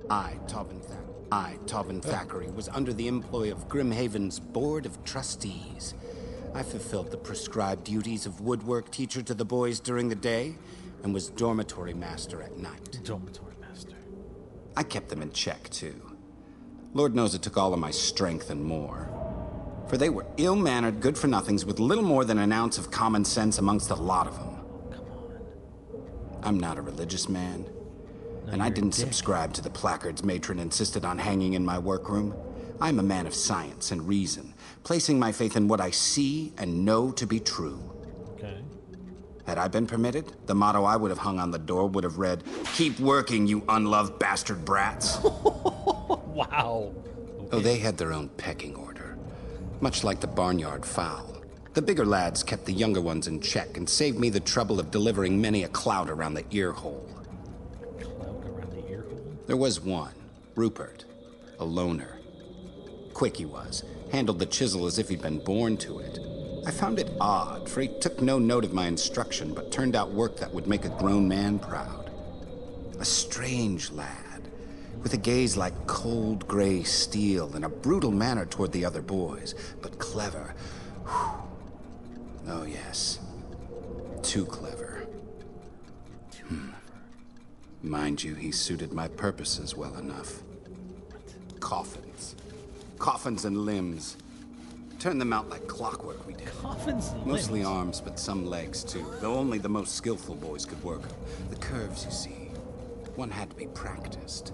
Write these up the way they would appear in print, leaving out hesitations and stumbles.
Tobin Thackeray, was under the employ of Grimhaven's Board of Trustees. I fulfilled the prescribed duties of woodwork teacher to the boys during the day and was dormitory master at night. Dormitory master. I kept them in check, too. Lord knows it took all of my strength and more. For they were ill-mannered good-for-nothings with little more than an ounce of common sense amongst a lot of them. Come on. I'm not a religious man, No, and I didn't a dick. subscribe to the placards Matron insisted on hanging in my workroom. I'm a man of science and reason, placing my faith in what I see and know to be true. Okay. Had I been permitted, the motto I would have hung on the door would have read, "Keep working, you unloved bastard brats." Wow. Okay. Oh, they had their own pecking order. Much like the barnyard fowl. The bigger lads kept the younger ones in check and saved me the trouble of delivering many a clout around the ear hole. Clout around the ear hole? There was one, Rupert, a loner. Quick he was, handled the chisel as if he'd been born to it. I found it odd, for he took no note of my instruction, but turned out work that would make a grown man proud. A strange lad, with a gaze like cold gray steel and a brutal manner toward the other boys, but clever. Whew. Oh yes, too clever. Mind you, he suited my purposes well enough. Coffins. Coffins and limbs. Turn them out like clockwork, we did. Coffins and Mostly limbs. arms, but some legs too, though only the most skillful boys could work them. The curves, you see. One had to be practiced.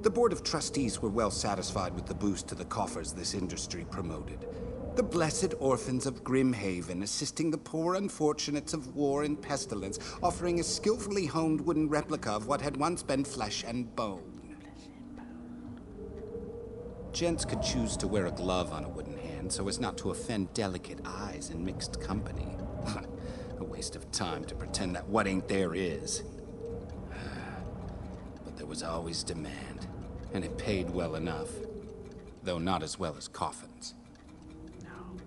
The Board of Trustees were well satisfied with the boost to the coffers this industry promoted. The blessed orphans of Grimhaven assisting the poor unfortunates of war and pestilence, offering a skillfully honed wooden replica of what had once been flesh and bone. Gents could choose to wear a glove on a wooden hand so as not to offend delicate eyes in mixed company. A waste of time to pretend that what ain't there is. But there was always demand, and it paid well enough, though not as well as coffins.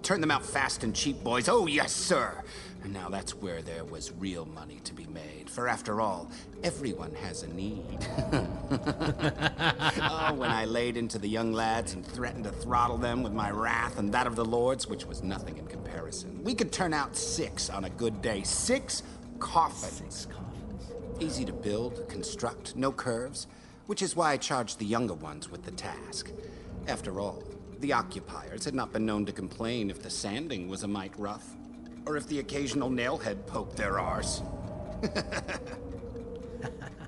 Turn them out fast and cheap, boys. Oh, yes, sir. And now that's where there was real money to be made. For after all, everyone has a need. Oh, when I laid into the young lads and threatened to throttle them with my wrath and that of the lords, which was nothing in comparison. We could turn out 6 on a good day. 6 coffins. 6 coffins. Easy to build, construct, no curves, which is why I charged the younger ones with the task. After all, the occupiers had not been known to complain if the sanding was a mite rough, or if the occasional nailhead poked their arse.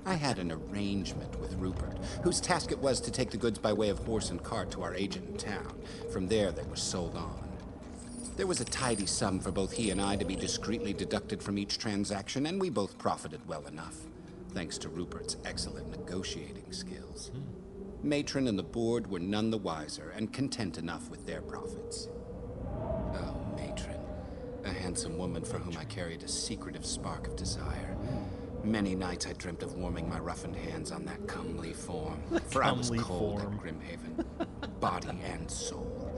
I had an arrangement with Rupert, whose task it was to take the goods by way of horse and cart to our agent in town. From there, they were sold on. There was a tidy sum for both he and I to be discreetly deducted from each transaction, and we both profited well enough, thanks to Rupert's excellent negotiating skills. Matron and the board were none the wiser and content enough with their profits. Oh, Matron, a handsome woman for whom I carried a secretive spark of desire. Many nights I dreamt of warming my roughened hands on that comely form, for I was comely cold form. at Grimhaven, body and soul.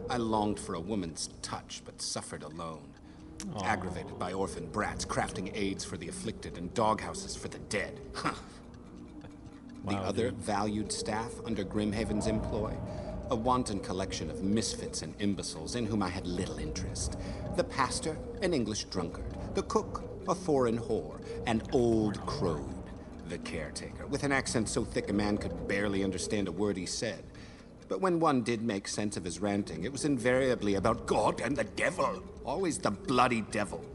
I longed for a woman's touch, but suffered alone. Aww. Aggravated by orphan brats crafting aids for the afflicted and doghouses for the dead. The Wow, other dude. valued staff under Grimhaven's employ, a wanton collection of misfits and imbeciles in whom I had little interest. The pastor, an English drunkard. The cook, a foreign whore. And old Crode, the caretaker, with an accent so thick a man could barely understand a word he said. But when one did make sense of his ranting, it was invariably about God and the devil. Always the bloody devil.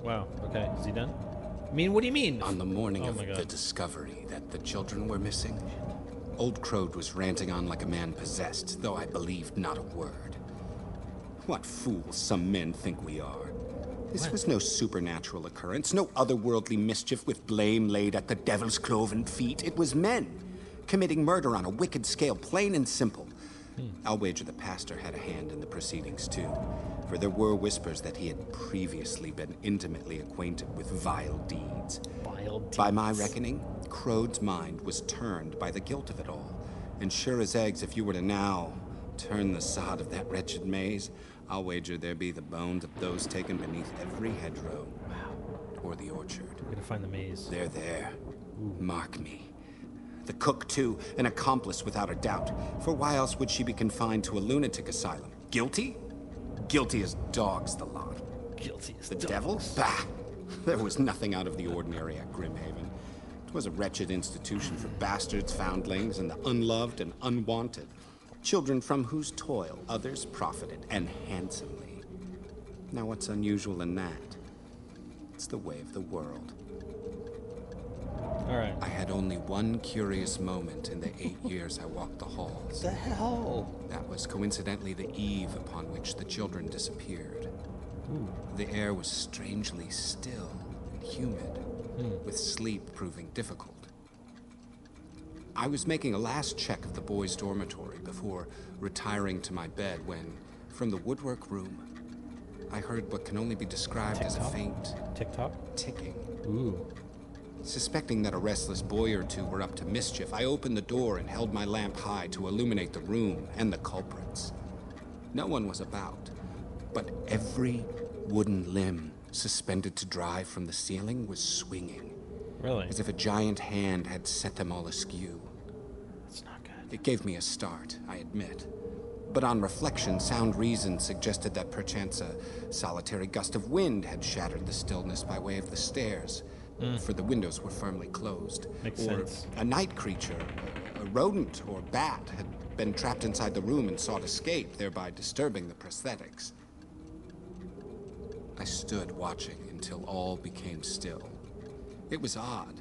Wow. Okay. Is he done? I mean, what do you mean? On the morning Oh of my God. the discovery that the children were missing, old Crode was ranting on like a man possessed, though I believed not a word. What fools some men think we are. This was no supernatural occurrence, no otherworldly mischief with blame laid at the devil's cloven feet. It was men committing murder on a wicked scale, plain and simple. I'll wager the pastor had a hand in the proceedings too, for there were whispers that he had previously been intimately acquainted with vile deeds. Vile deeds. By my reckoning, Crode's mind was turned by the guilt of it all. And sure as eggs, if you were to now turn the sod of that wretched maze, I'll wager there be the bones of those taken beneath every hedgerow. Or the orchard. We're gonna find the maze. They're there, Mark me. The cook, too, an accomplice without a doubt. For why else would she be confined to a lunatic asylum? Guilty? Guilty as dogs, the lot. Guilty as The dogs. devil? Bah! There was nothing out of the ordinary at Grimhaven. It was a wretched institution for bastards, foundlings, and the unloved and unwanted. Children from whose toil others profited, and handsomely. Now what's unusual in that? It's the way of the world. All right. I had only one curious moment in the 8 years I walked the halls. What the hell? That was coincidentally the eve upon which the children disappeared. The air was strangely still and humid, with sleep proving difficult. I was making a last check of the boys' dormitory before retiring to my bed when, from the woodwork room, I heard what can only be described as a faint TikTok? ticking. Ooh. Suspecting that a restless boy or two were up to mischief, I opened the door and held my lamp high to illuminate the room and the culprits. No one was about, but every wooden limb suspended to dry from the ceiling was swinging. Really? As if a giant hand had set them all askew. That's not good. It gave me a start, I admit. But on reflection, sound reason suggested that perchance a solitary gust of wind had shattered the stillness by way of the stairs, for the windows were firmly closed. Makes or sense. a night creature, a rodent or bat, had been trapped inside the room and sought escape, thereby disturbing the prosthetics. I stood watching until all became still. It was odd.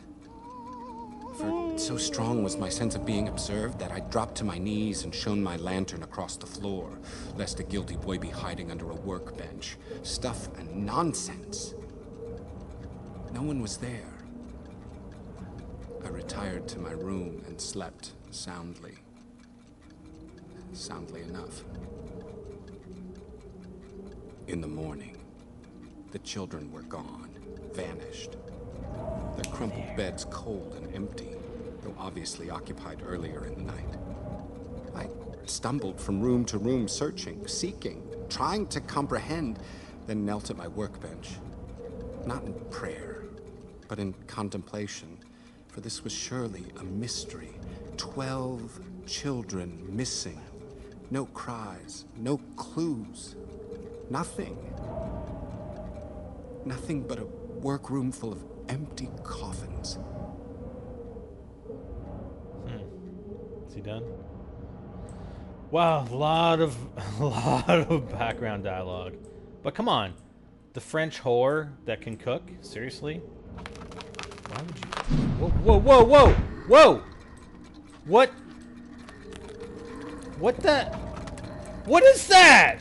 For so strong was my sense of being observed that I dropped to my knees and shone my lantern across the floor, lest a guilty boy be hiding under a workbench. Stuff and nonsense. No one was there. I retired to my room and slept soundly. Soundly enough. In the morning, the children were gone, vanished. Their crumpled beds cold and empty, though obviously occupied earlier in the night. I stumbled from room to room, searching, seeking, trying to comprehend, then knelt at my workbench. Not in prayer, but in contemplation, for this was surely a mystery. 12 children missing. No cries, no clues, nothing. Nothing but a workroom full of empty coffins. Is he done? Wow, a lot of background dialogue. But come on, the French whore that can cook? Seriously? Why would you? Whoa, whoa, whoa, whoa, whoa! What? What the? What is that?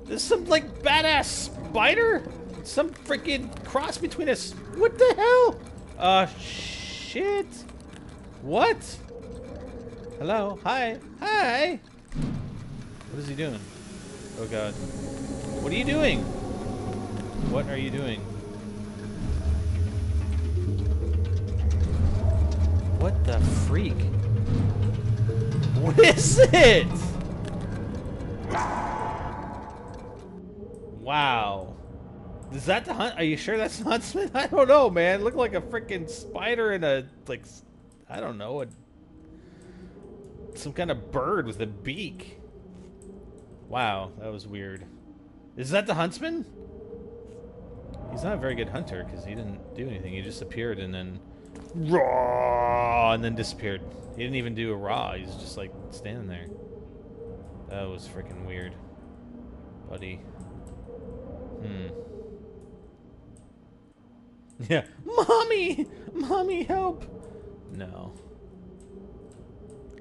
There's some like badass spider? Some freaking cross between us. What the hell? Shit. What? Hello? Hi? Hi? What is he doing? Oh god. What are you doing? What are you doing? What the freak? What is it? Wow. Is that the hunt? Are you sure that's Huntsman? I don't know, man. It looked like a freaking spider and a, like, I don't know, some kind of bird with a beak. Wow, that was weird. Is that the Huntsman? He's not a very good hunter because he didn't do anything. He just appeared and then raw and then disappeared. He didn't even do a raw. He's just like standing there. That was freaking weird, buddy. Yeah, mommy, mommy, help! No,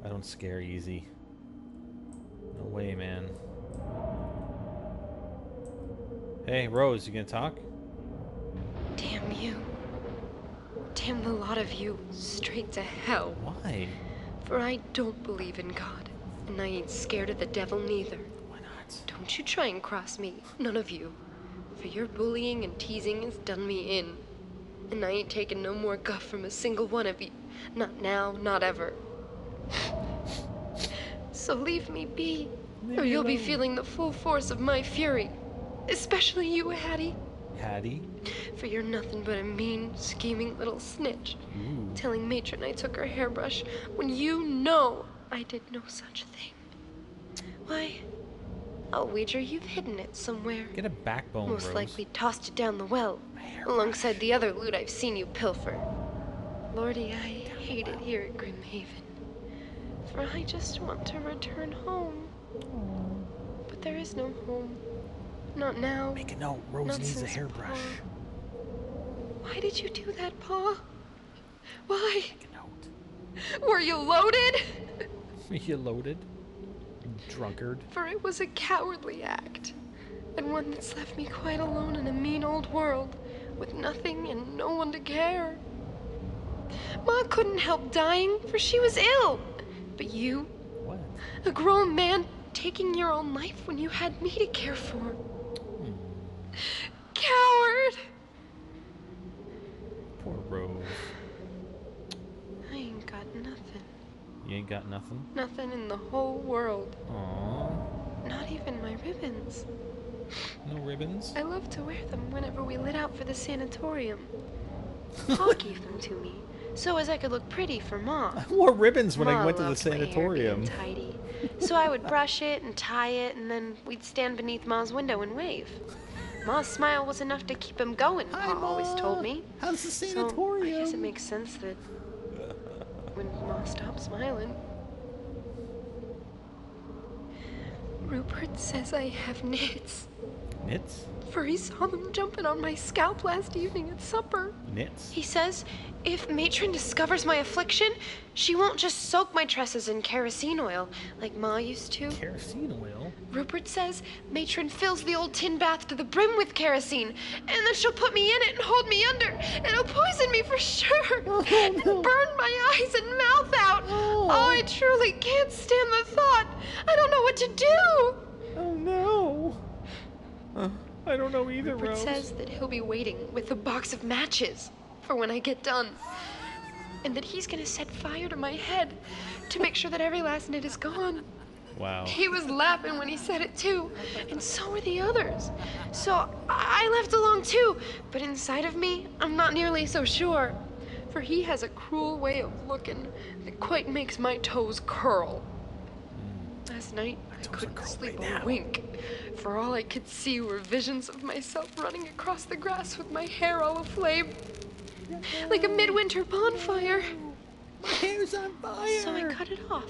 I don't scare easy. No way, man. Hey, Rose, you gonna talk? Damn you. Damn the lot of you, straight to hell. Why? For I don't believe in God, and I ain't scared of the devil neither. Why not? Don't you try and cross me, none of you. For your bullying and teasing has done me in. And I ain't taking no more guff from a single one of you. Not now, not ever. So leave me be, or you'll be feeling the full force of my fury. Especially you, Hattie. Hattie? For you're nothing but a mean, scheming little snitch. Telling Matron I took her hairbrush when you know I did no such thing. Why, I'll wager you've hidden it somewhere. Get a backbone, Most Rose. likely tossed it down the well, alongside the other loot I've seen you pilfer. Lordy, I hate it here at Grimhaven. For I just want to return home. But there is no home. Not now. Make a note. Rose Not needs a since hairbrush. Pa. Why did you do that, Pa? Why? Make a note. Were you loaded? You loaded? Drunkard. For it was a cowardly act. And one that's left me quite alone in a mean old world, with nothing and no one to care. Ma couldn't help dying, for she was ill. But you, What? a grown man, taking your own life when you had me to care for. Coward! Poor Rose. I ain't got nothing. You ain't got nothing? Nothing in the whole world. Aww. Not even my ribbons. No ribbons? I loved to wear them whenever we lit out for the sanatorium. Pa gave them to me, so as I could look pretty for Ma. I wore ribbons when I Ma went to the loved my hair sanatorium. being tidy, so I would brush it and tie it, and then we'd stand beneath Ma's window and wave. Ma's smile was enough to keep him going, Hi, Pa always Ma. told me. How's the So I sanatorium? guess it makes sense that when Ma stopped smiling. Rupert says I have nits, Knits? for he saw them jumping on my scalp last evening at supper. Knits? He says if Matron discovers my affliction, she won't just soak my tresses in kerosene oil like Ma used to. Kerosene oil? Rupert says Matron fills the old tin bath to the brim with kerosene, and then she'll put me in it and hold me under, and it'll poison me for sure, and burn my eyes and mouth out. Oh, I truly can't stand the thought. I don't know what to do. Oh no. I don't know either, Rupert Rose. says that he'll be waiting with a box of matches for when I get done, and that he's gonna set fire to my head to make sure that every last knit is gone. Wow. He was laughing when he said it too, and so were the others. So I laughed along too, but inside of me, I'm not nearly so sure. For he has a cruel way of looking that quite makes my toes curl. Last night, I couldn't sleep a wink, for all I could see were visions of myself running across the grass with my hair all aflame, like a midwinter bonfire. My hair's on fire. So I cut it off.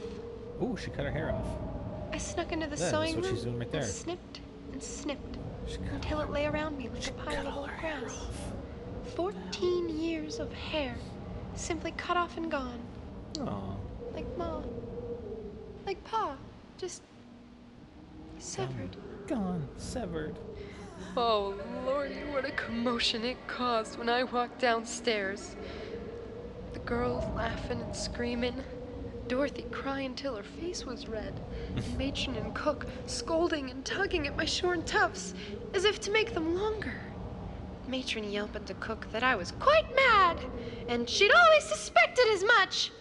Ooh, she cut her hair off. I snuck into the Yeah, that's sewing what room she's doing right there. and snipped and snipped She cut until all it lay around me like a pile cut of all old her hair grass. off. 14 years of hair, simply cut off and gone, Aw. like Ma, like Pa, just severed. Gone. Severed. Oh, Lordy, what a commotion it caused when I walked downstairs. The girls laughing and screaming, Dorothy crying till her face was red, and Matron and Cook scolding and tugging at my shorn tufts, as if to make them longer. Matron yelping to Cook that I was quite mad, and she'd always suspected as much.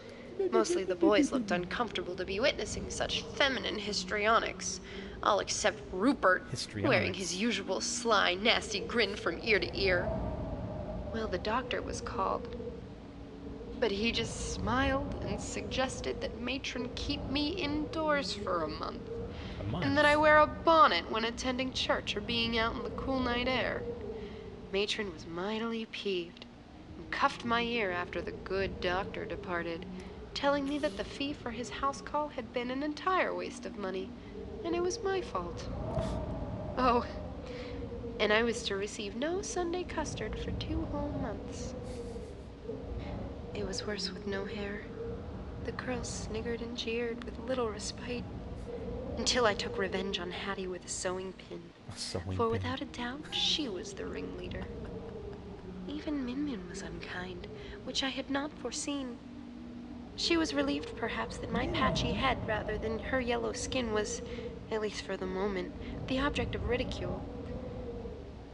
Mostly the boys looked uncomfortable to be witnessing such feminine histrionics, all except Rupert, wearing his usual sly, nasty grin from ear to ear. Well, the doctor was called, but he just smiled and suggested that Matron keep me indoors for a month, and that I wear a bonnet when attending church or being out in the cool night air. Matron was mightily peeved and cuffed my ear after the good doctor departed, telling me that the fee for his house call had been an entire waste of money, and it was my fault. Oh, and I was to receive no Sunday custard for 2 whole months. It was worse with no hair. The girls sniggered and jeered with little respite, until I took revenge on Hattie with a sewing pin. For without a doubt, she was the ringleader. Even Min-Min was unkind, which I had not foreseen. She was relieved, perhaps, that my patchy head, rather than her yellow skin, was, at least for the moment, the object of ridicule.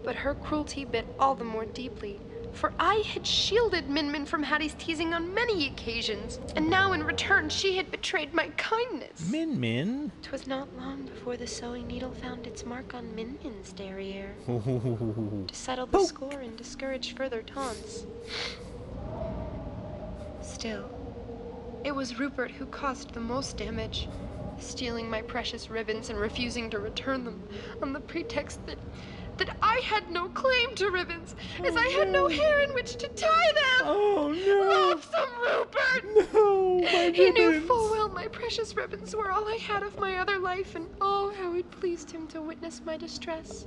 But her cruelty bit all the more deeply For I had shielded Min Min from Hattie's teasing on many occasions, and now in return she had betrayed my kindness. Min Min? 'Twas not long before the sewing needle found its mark on Min Min's derriere, to settle the score and discourage further taunts. Still, it was Rupert who caused the most damage, stealing my precious ribbons and refusing to return them on the pretext that I had no claim to ribbons, as I had no hair in which to tie them. Oh no! Loathsome Rupert! No, my ribbons! He knew full well my precious ribbons were all I had of my other life, and oh, how it pleased him to witness my distress.